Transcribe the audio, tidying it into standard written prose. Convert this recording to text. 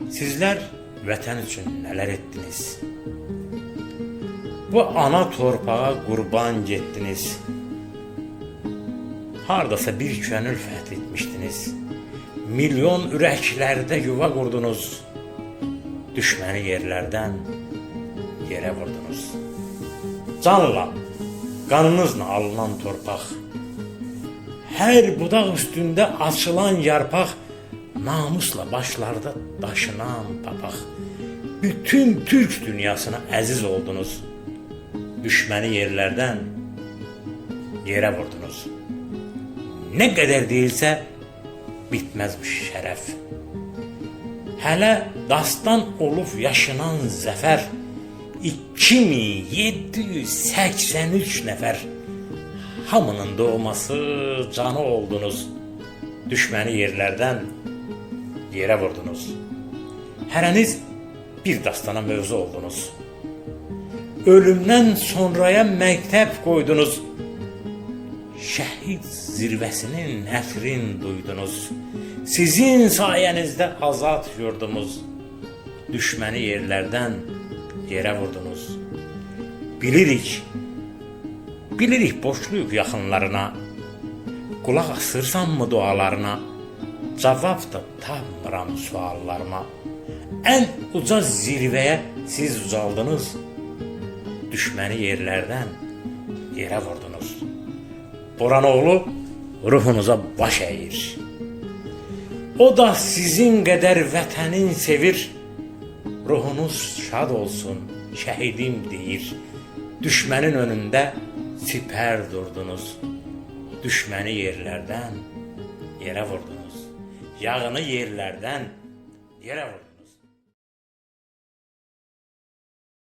Sizler vətən üçün nələr etdiniz? Bu ana torpağa qurban getdiniz. Hardasa bir könül fəth etmişdiniz. Milyon ürəklərdə yuva qurdunuz. Düşməni yerlərdən yerə vurdunuz. Canla, qanınızla alınan torpaq, hər budaq üstündə açılan yarpaq, namusla başlarda daşınan papaq, bütün Türk dünyasına əziz oldunuz. Düşməni yerlərdən yerə vurdunuz. Nə qədər deyilsə bitməzmiş şərəf. Hələ dastan olub yaşanan zəfər, 2783 nəfər. Hamının doğması canı oldunuz. Düşməni yerlərdən yerə vurdunuz. Hərəniz bir dastana mövzu oldunuz. Ölümdən sonraya məktəb qoydunuz. Şəhid zirvəsinin nəfrin duydunuz. Sizin sayənizdə azad yurdumuz. Düşməni yerlərdən yerə vurdunuz. Bilirik boşluyuq yaxınlarına. Qulaq asırsanmı dualarına? Cavab da tapmıram suallarıma. Ən uca zirvəyə siz ucaldınız. Düşməni yerlərdən yerə vurdunuz. Boranoğlu ruhunuza baş əyir. O da sizin qədər vətənin sevir. Ruhunuz şad olsun, şəhidim deyir. Düşmənin önündə sipər durdunuz. Düşməni yerlərdən yerə vurdunuz. Yağını yerlərdən yerə vurdunuz.